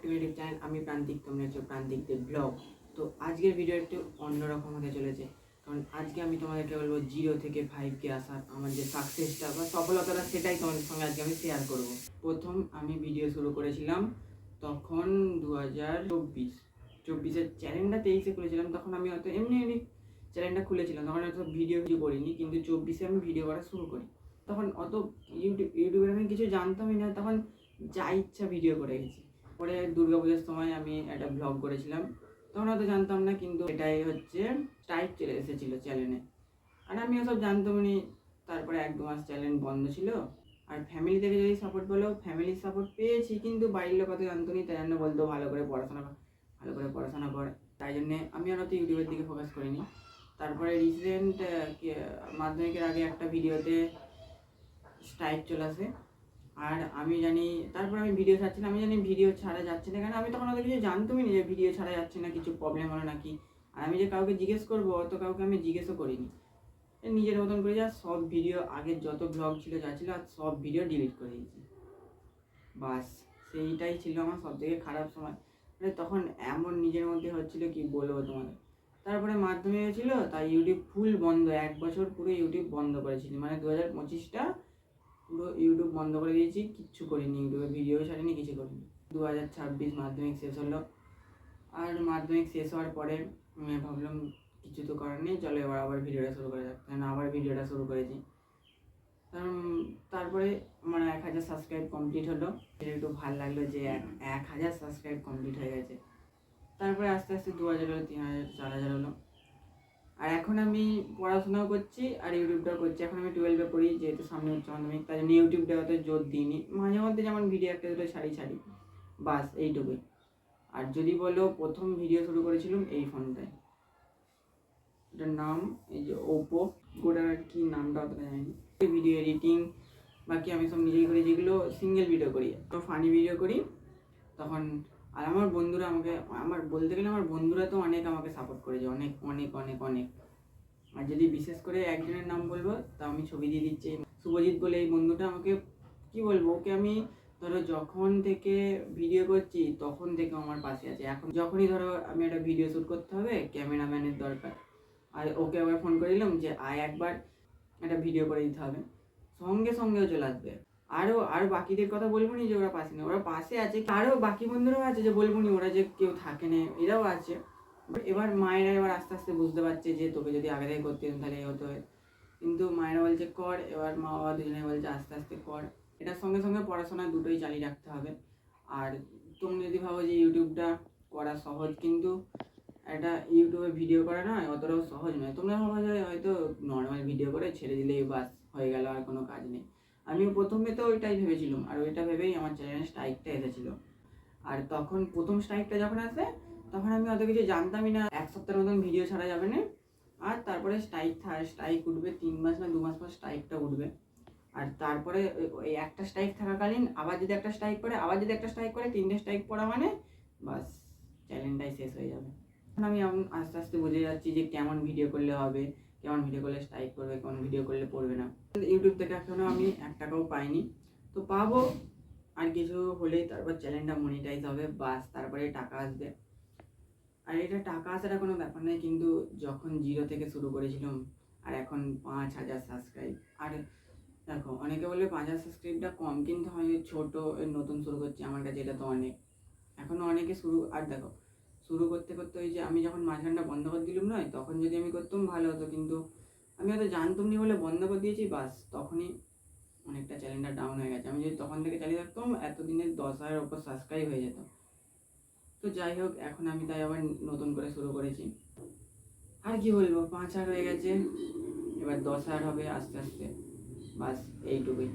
Two YouTube channel. আমি প্রান্তিক, তোমরা হচ্ছে প্রান্তিকদের ব্লগ। তো আজকের ভিডিও একটু অন্যরকম হতে চলেছে, কারণ আজকে আমি তোমাদেরকে বলবো 0 থেকে 5K আসার আমার যে সাকসেসটা বা সফলতাটা, সেটাই তোমাদের সঙ্গে আজকে আমি শেয়ার করব। প্রথম আমি ভিডিও শুরু করেছিলাম তখন 2024-এর চ্যানেলটা 23-এ খুলেছিলাম। তখন আমি হয়তো এমনি চ্যানেলটা খুলেছিলাম, তখন হয়তো ভিডিও করিনি, কিন্তু 24-এ আমি ভিডিও করা শুরু করি। তখন অত ইউটিউবের আমি কিছু জানতামই না, তখন যা ইচ্ছা ভিডিও করে গেছি। পরে দুর্গাপূজার সময় আমি একটা ব্লগ করেছিলাম, তখন হয়তো জানতাম না, কিন্তু এটাই হচ্ছে স্ট্রাইক চলে এসেছিলো চ্যানেলে, আর আমি ওসব জানতামই। তারপরে 1-2 মাস চ্যানেল বন্ধ ছিল। আর ফ্যামিলি থেকে যদি সাপোর্ট বলো, ফ্যামিলির সাপোর্ট পেয়েছি, কিন্তু বাড়ির লোক অত জানতো নি, তাই জন্য বলতো ভালো করে পড়াশোনা কর। তাই জন্যে আমি আর অত ইউটিউবের দিকে ফোকাস করিনি। তারপরে রিসেন্ট মাধ্যমিকের আগে একটা ভিডিওতে স্ট্রাইক চলে আসে, আর আমি জানি, তারপর আমি ভিডিও ছাড়ছিলাম, আমি জানি ভিডিও ছাড়া যাচ্ছে না, কারণ আমি তখন অত কিছু জানতামই না যে ভিডিও ছাড়া যাচ্ছে না, কিছু প্রবলেম হলো নাকি। আর আমি যে কাউকে জিজ্ঞেস করবো, অত কাউকে আমি জিজ্ঞেসও করিনি, নিজের মতন করে যা সব ভিডিও, আগের যত ব্লগ ছিল যা ছিল, আর সব ভিডিও ডিলিট করে দিয়েছি। বাস সেইটাই ছিল আমার সব থেকে খারাপ সময়। মানে তখন এমন নিজের মধ্যে হচ্ছিল কি বলবো তোমাদের। তারপরে মাধ্যমিক ছিল, তাই ইউটিউব ফুল বন্ধ, 1 বছর পুরো ইউটিউব বন্ধ করেছিলি, মানে 2025টা পুরো ইউটিউব বন্ধ করে দিয়েছি, কিচ্ছু করিনি, ইউটিউবে ভিডিও ছাড়িনি, কিছু করিনি। 2026 মাধ্যমিক শেষ হলো, আর মাধ্যমিক শেষ হওয়ার পরে ভাবলাম কিছু তো করার নেই, চলো এবার আবার ভিডিওটা শুরু করা যাক। আবার ভিডিওটা শুরু করেছি। কারণ তারপরে আমার 1000 সাবস্ক্রাইব কমপ্লিট হলো, এটা একটু ভালো লাগলো যে 1000 সাবস্ক্রাইব কমপ্লিট হয়ে গেছে। তারপরে আস্তে আস্তে 2000 হলো, 3000, 4000 হলো। আর এখন আমি পড়াশোনাও করছি আর ইউটিউবটাও করছি। এখন আমি 12-এ পড়ি, যেহেতু সামনে উচ্চ মাধ্যমিক, তাই জন্য ইউটিউবটা অত জোর দিইনি। মাঝে মধ্যে যেমন ভিডিও একটা দুটো ছাড়ি, বাস এইটুকুই। আর যদি বলো, প্রথম ভিডিও শুরু করেছিলাম এই ফোনটায়, এটার নাম এই যে ওপো, ওটার কি নামটা অতটা জানি। ভিডিও এডিটিং বাকি আমি সব নিজেই করি, যেগুলো সিঙ্গেল ভিডিও করি, তো ফানি ভিডিও করি তখন। আর আমার বন্ধুরা আমাকে, আমার বলতে গেলে আমার বন্ধুরা তো অনেক আমাকে সাপোর্ট করেছে, অনেক অনেক অনেক অনেক। আর যদি বিশেষ করে একজনের নাম বলবো, তা আমি ছবি দিয়ে দিচ্ছি, শুভজিৎ বলে এই বন্ধুটা। আমাকে কি বলবো, ওকে আমি ধরো যখন থেকে ভিডিও করছি তখন থেকে আমার পাশে আছে। এখন যখনই ধরো আমি একটা ভিডিও শ্যুট করতে হবে, ক্যামেরাম্যানের দরকার, আর ওকে আবার ফোন করে দিলাম যে আয় একবার একটা ভিডিও করে দিতে হবে, সঙ্গে সঙ্গেও চলে আসবে। আরও বাকিদের কথা বলবো নি যে ওরা পাশে নেই, ওরা পাশে আছে। আরও বাকি বন্ধুরাও আছে যে বলবো নি, ওরা যে কেউ থাকে না, এরাও আছে। এবার মায়েরা এবার আস্তে আস্তে বুঝতে পারছে যে তোকে যদি আগে থেকে করতে তাহলে হতো, কিন্তু মায়েরা বলছে কর, এবার মা বাবা দুজনে বলছে আস্তে আস্তে কর। এটার সঙ্গে সঙ্গে পড়াশোনা দুটোই চালিয়ে রাখতে হবে। আর তুমি যদি ভাবো যে ইউটিউবটা করা সহজ, কিন্তু একটা ইউটিউবে ভিডিও করা নয় অতটাও সহজ নয়। তোমরা ভাবো যে হয়তো নর্মাল ভিডিও করে ছেড়ে দিলেই বাস হয়ে গেল, আর কোনো কাজ নেই। আমিও প্রথমে তো ওইটাই ভেবেছিলাম, আর ওইটা ভেবেই আমার চ্যানেলে স্ট্রাইকটা এসেছিলো। আর তখন প্রথম স্ট্রাইকটা যখন আসে, তখন আমি অত কিছু জানতামই না। 1 সপ্তাহের মতন ভিডিও ছাড়া যাবে না, আর তারপরে স্ট্রাইক উঠবে 3 মাস না 2 মাস পর স্ট্রাইকটা উঠবে। আর তারপরে ওই একটা স্ট্রাইক থাকাকালীন আবার যদি একটা স্ট্রাইক করে, 3টে স্ট্রাইক পড়া মানে বাস চ্যালেঞ্জটাই শেষ হয়ে যাবে। এখন আমি আস্তে আস্তে বুঝে যাচ্ছি যে কেমন ভিডিও করলে হবে, কেমন ভিডিও করলে স্ট্রাইক করবে, কেমন ভিডিও করলে পড়বে না। ইউটিউব থেকে এখনও আমি 1 টাকাও পাইনি, তো পাবো। আর কিছু হলেই তারপর চ্যানেলটা মনিটাইজ হবে, বাস তারপরে টাকা আসবে। আর এটা টাকা আসাটা কোনো ব্যাপার নয়, কিন্তু যখন 0 থেকে শুরু করেছিলাম আর এখন 5000 সাবস্ক্রাইব। আর দেখো, অনেকে বলবে 5000 সাবস্ক্রাইবটা কম, কিন্তু আমি ছোট নতুন শুরু করছি, আমার কাছে এটা তো অনেক। এখনও অনেকে আর দেখো, শুরু করতে করতে ওই যে আমি যখন মাঝখানটা বন্ধ করে দিলাম নয়, তখন যদি আমি করতাম ভালো হতো, কিন্তু আমি হয়তো জানতাম নি বলে বন্ধ করে দিয়েছি, বাস তখনই অনেকটা চ্যানেলটা ডাউন হয়ে গেছে। আমি যদি তখন থেকে চালিয়ে থাকতাম, এতদিনে 10,000-এর ওপর সাবস্ক্রাইব হয়ে যেত। তো যাই হোক, এখন আমি তাই আবার নতুন করে শুরু করেছি। আর কি বলবো, 5,000 হয়ে গেছে, এবার 10,000 হবে আস্তে আস্তে, বাস এইটুকুই।